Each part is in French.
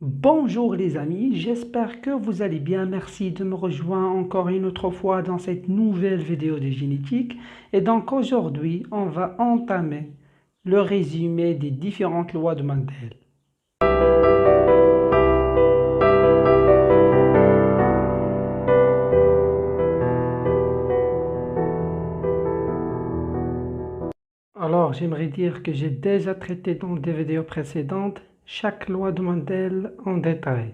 Bonjour les amis, j'espère que vous allez bien. Merci de me rejoindre encore une autre fois dans cette nouvelle vidéo de génétique. Et donc aujourd'hui, on va entamer le résumé des différentes lois de Mendel. Alors, j'aimerais dire que j'ai déjà traité dans des vidéos précédentes chaque loi de Mendel en détail.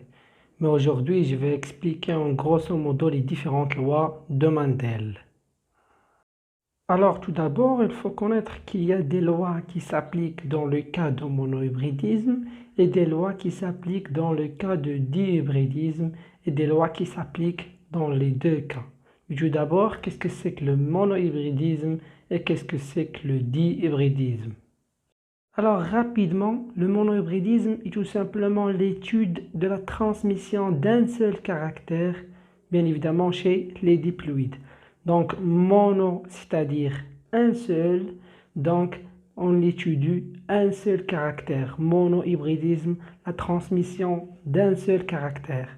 Mais aujourd'hui, je vais expliquer en grosso modo les différentes lois de Mendel. Alors, tout d'abord, il faut connaître qu'il y a des lois qui s'appliquent dans le cas de monohybridisme et des lois qui s'appliquent dans le cas de dihybridisme et des lois qui s'appliquent dans les deux cas. Mais tout d'abord, qu'est-ce que c'est que le monohybridisme et qu'est-ce que c'est que le dihybridisme? Alors, rapidement, le monohybridisme est tout simplement l'étude de la transmission d'un seul caractère, bien évidemment chez les diploïdes. Donc, mono, c'est-à-dire un seul, donc on étudie un seul caractère. Monohybridisme, la transmission d'un seul caractère.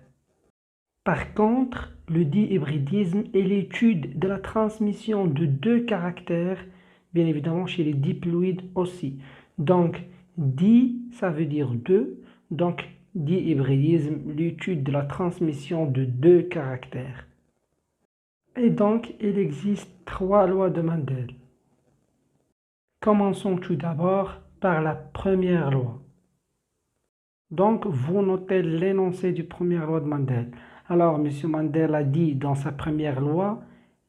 Par contre, le dihybridisme est l'étude de la transmission de deux caractères, bien évidemment chez les diploïdes aussi. Donc, di, ça veut dire deux. Donc, dihybridisme, l'étude de la transmission de deux caractères. Et donc, il existe trois lois de Mendel. Commençons tout d'abord par la première loi. Donc, vous notez l'énoncé du première loi de Mendel. Alors, M. Mendel a dit dans sa première loi,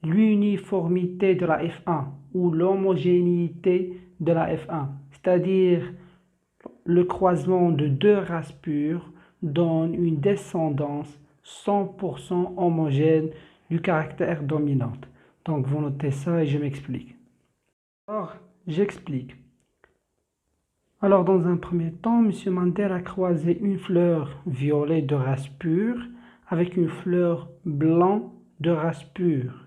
l'uniformité de la F1 ou l'homogénéité de la F1, c'est-à-dire le croisement de deux races pures donne une descendance 100% homogène du caractère dominant. Donc, vous notez ça et je m'explique. Alors, j'explique. Alors, dans un premier temps, M. Mendel a croisé une fleur violet de race pure avec une fleur blanc de race pure.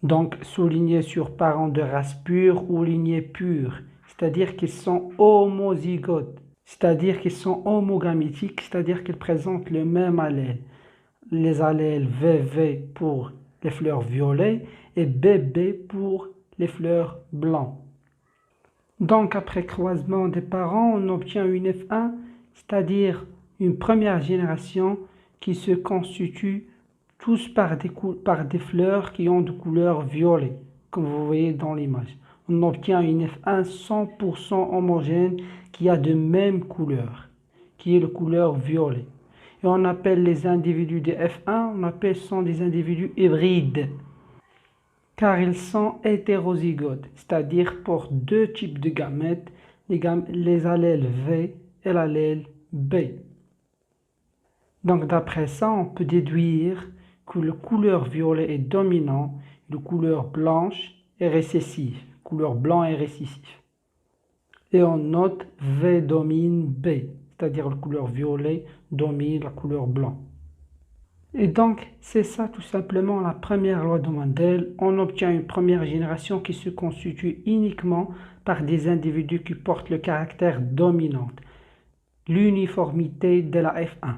Donc, souligné sur parents de race pure ou lignée pure, c'est-à-dire qu'ils sont homozygotes, c'est-à-dire qu'ils sont homogamétiques, c'est-à-dire qu'ils présentent le même allèle. Les allèles VV pour les fleurs violets et BB pour les fleurs blancs. Donc, après croisement des parents, on obtient une F1, c'est-à-dire une première génération qui se constitue tous par des fleurs qui ont de couleur violet, comme vous voyez dans l'image. On obtient une F1 100% homogène qui a de même couleur, qui est de couleur violet. Et on appelle les individus de F1, on appelle ce sont des individus hybrides, car ils sont hétérozygotes, c'est-à-dire portent deux types de gamètes, les allèles V et l'allèle B. Donc d'après ça, on peut déduire que la couleur violet est dominant, la couleur blanche est récessive, couleur blanc est récessif. Et on note V domine B, c'est-à-dire la couleur violet domine la couleur blanc. Et donc, c'est ça tout simplement la première loi de Mendel. On obtient une première génération qui se constitue uniquement par des individus qui portent le caractère dominant, l'uniformité de la F1.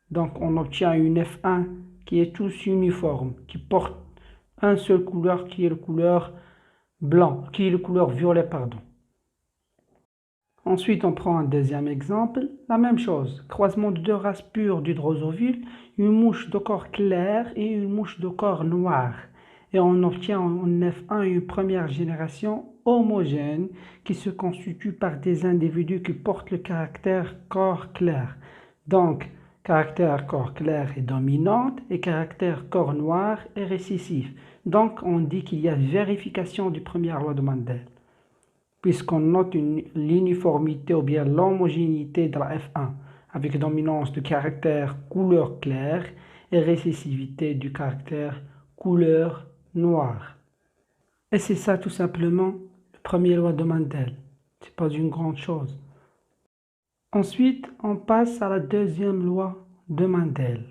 Donc, on obtient une F1 qui est tous uniforme, qui porte une seule couleur qui est la couleur blanc, qui est la couleur violet, pardon. Ensuite, on prend un deuxième exemple, la même chose, croisement de deux races pures du drosophile, une mouche de corps clair et une mouche de corps noir. Et on obtient en F1 une première génération homogène qui se constitue par des individus qui portent le caractère corps clair. Donc, caractère corps clair est dominante et caractère corps noir est récessif. Donc, on dit qu'il y a vérification du première loi de Mendel, puisqu'on note l'uniformité ou bien l'homogénéité de la F1 avec dominance du caractère couleur claire et récessivité du caractère couleur noire. Et c'est ça tout simplement la première loi de Mendel. Ce n'est pas une grande chose. Ensuite, on passe à la deuxième loi de Mendel.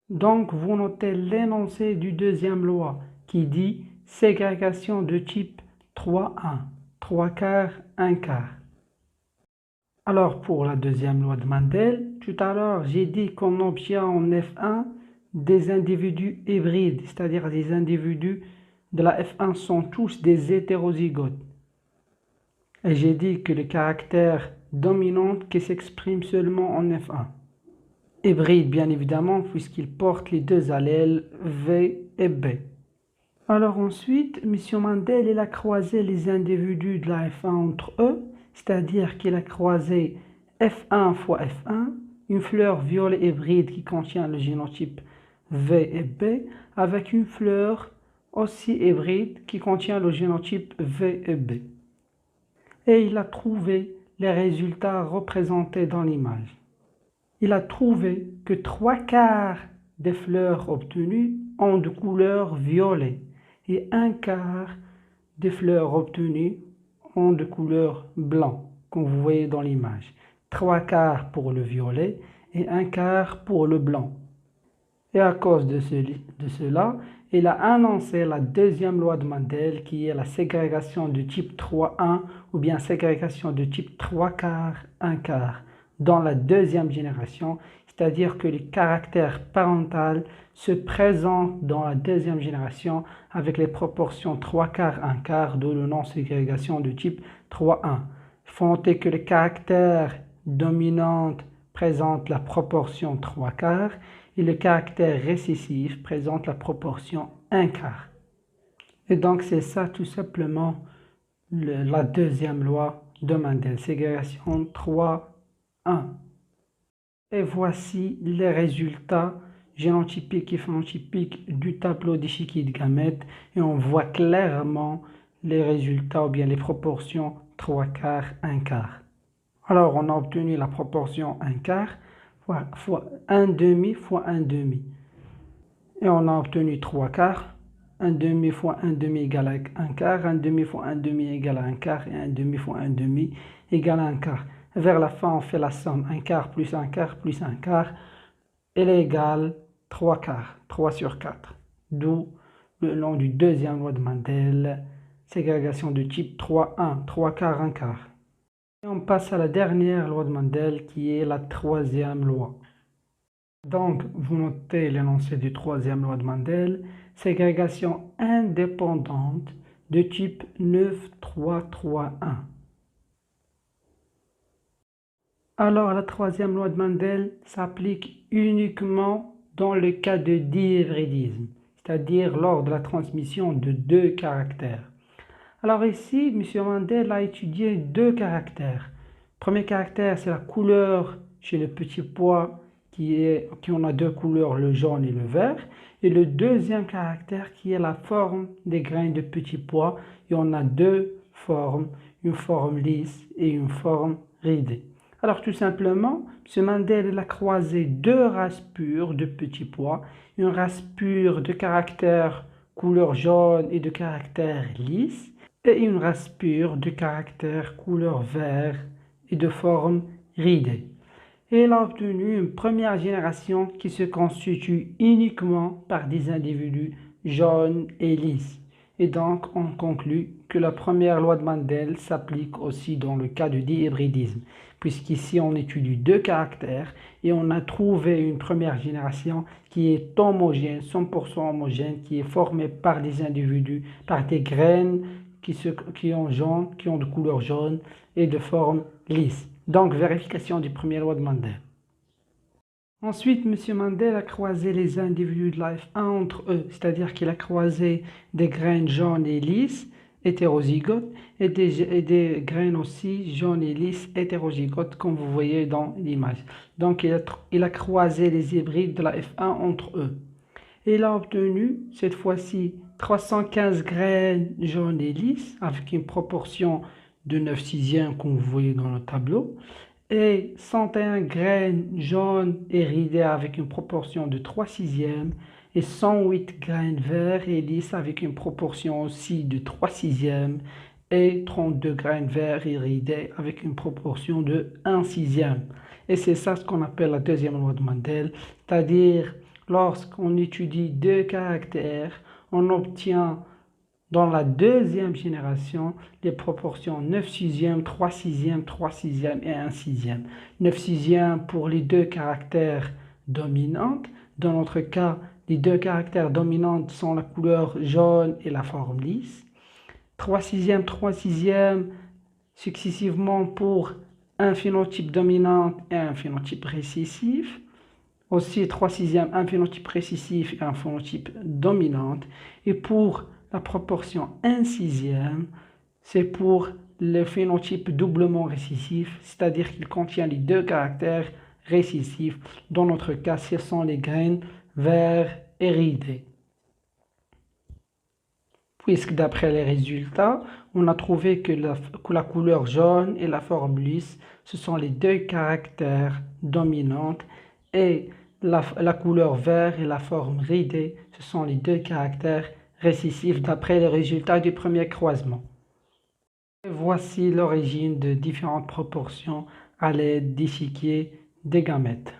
Donc, vous notez l'énoncé du deuxième loi qui dit ségrégation de type 3-1. 3 quarts, 1 quart. Alors, pour la deuxième loi de Mendel, tout à l'heure, j'ai dit qu'on obtient en F1 des individus hybrides, c'est-à-dire des individus de la F1 sont tous des hétérozygotes. Et j'ai dit que le caractère dominant qui s'exprime seulement en F1. Hybride, bien évidemment, puisqu'il porte les deux allèles V et B. Alors ensuite, M. Mendel il a croisé les individus de la F1 entre eux, c'est-à-dire qu'il a croisé F1 fois F1, une fleur violet hybride qui contient le génotype V et B, avec une fleur aussi hybride qui contient le génotype V et B. Et il a trouvé les résultats représentés dans l'image. Il a trouvé que 3/4 des fleurs obtenues ont de couleur violet et 1/4 des fleurs obtenues ont de couleur blanc, comme vous voyez dans l'image. 3/4 pour le violet et 1/4 pour le blanc. Et à cause de cela, il a annoncé la deuxième loi de Mendel qui est la ségrégation de type 3-1 ou bien ségrégation de type 3/4, 1/4 dans la deuxième génération, c'est-à-dire que les caractères parentaux se présentent dans la deuxième génération avec les proportions 3/4, 1/4, d'où le nom ségrégation de type 3-1. Il faut noter que les caractères dominants présentent la proportion 3/4 et le caractère récessif présente la proportion 1/4. Et donc c'est ça tout simplement la deuxième loi de Mendel, ségrégation 3-1. Et voici les résultats génotypiques et phénotypiques du tableau d'échiquier de gamètes et on voit clairement les résultats ou bien les proportions 3/4, 1/4. Alors on a obtenu la proportion 1/4 fois 1/2 fois 1/2. Et on a obtenu 3/4. 1/2 fois 1/2 égale à 1/4. 1/2 fois 1/2 égale à 1/4. Et 1/2 fois 1/2 égale à 1/4. Vers la fin, on fait la somme 1/4 plus 1/4 plus 1/4. Elle est égale 3/4. 3/4. D'où le nom du deuxième loi de Mendel, ségrégation de type 3-1. 3/4, 1/4. Et on passe à la dernière loi de Mendel qui est la troisième loi. Donc, vous notez l'énoncé du troisième loi de Mendel, ségrégation indépendante de type 9-3-3-1. Alors, la troisième loi de Mendel s'applique uniquement dans le cas de dihybridisme, c'est-à-dire lors de la transmission de deux caractères. Alors ici, M. Mendel a étudié deux caractères. Le premier caractère, c'est la couleur chez le petit pois qui en a deux couleurs, le jaune et le vert. Et le deuxième caractère qui est la forme des graines de petits pois. Et on a deux formes, une forme lisse et une forme ridée. Alors tout simplement, M. Mendel a croisé deux races pures de petits pois. Une race pure de caractère couleur jaune et de caractère lisse et une race pure de caractère couleur vert et de forme ridée. Et il a obtenu une première génération qui se constitue uniquement par des individus jaunes et lisses. Et donc, on conclut que la première loi de Mendel s'applique aussi dans le cas de dihybridisme, puisqu'ici on étudie deux caractères et on a trouvé une première génération qui est homogène, 100% homogène, qui est formée par des individus, par des graines qui ont de couleur jaune et de forme lisse. Donc, vérification du premier loi de Mendel. Ensuite, M. Mendel a croisé les individus de la F1 entre eux, c'est-à-dire qu'il a croisé des graines jaunes et lisses, hétérozygotes, et des graines aussi jaunes et lisses, hétérozygotes, comme vous voyez dans l'image. Donc, il a croisé les hybrides de la F1 entre eux. Et il a obtenu, cette fois-ci, 315 graines jaunes et lisses, avec une proportion de 9/6, comme vous voyez dans le tableau, et 101 graines jaunes et ridées avec une proportion de 3/6, et 108 graines vertes et lisses avec une proportion aussi de 3/6, et 32 graines vertes et ridées avec une proportion de 1/6. Et c'est ça ce qu'on appelle la deuxième loi de Mendel, c'est-à-dire lorsqu'on étudie deux caractères, on obtient Dans la deuxième génération, les proportions 9 sixièmes, 3 sixièmes, 3 sixièmes et 1 sixième. 9 sixièmes pour les deux caractères dominants. Dans notre cas, les deux caractères dominants sont la couleur jaune et la forme lisse. 3 sixièmes successivement pour un phénotype dominant et un phénotype récessif. Aussi 3 sixièmes, un phénotype récessif et un phénotype dominant. Et pour la proportion 1 sixième, c'est pour le phénotype doublement récessif, c'est-à-dire qu'il contient les deux caractères récessifs. Dans notre cas, ce sont les graines vert et ridées. Puisque d'après les résultats, on a trouvé que la couleur jaune et la forme lisse, ce sont les deux caractères dominants, et la couleur vert et la forme ridée, ce sont les deux caractères récessifs d'après les résultats du premier croisement. Et voici l'origine de différentes proportions à l'aide d'échiquier des gamètes.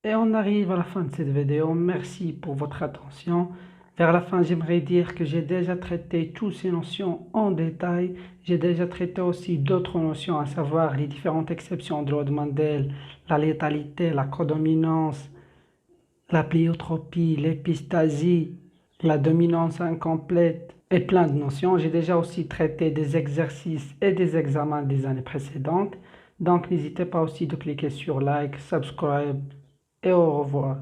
Et on arrive à la fin de cette vidéo. Merci pour votre attention. Vers la fin, j'aimerais dire que j'ai déjà traité toutes ces notions en détail. J'ai déjà traité aussi d'autres notions, à savoir les différentes exceptions de loi de Mendel, la létalité, la codominance, la pléiotropie, l'épistasie, la dominance incomplète et plein de notions. J'ai déjà aussi traité des exercices et des examens des années précédentes. Donc n'hésitez pas aussi de cliquer sur like, subscribe et au revoir.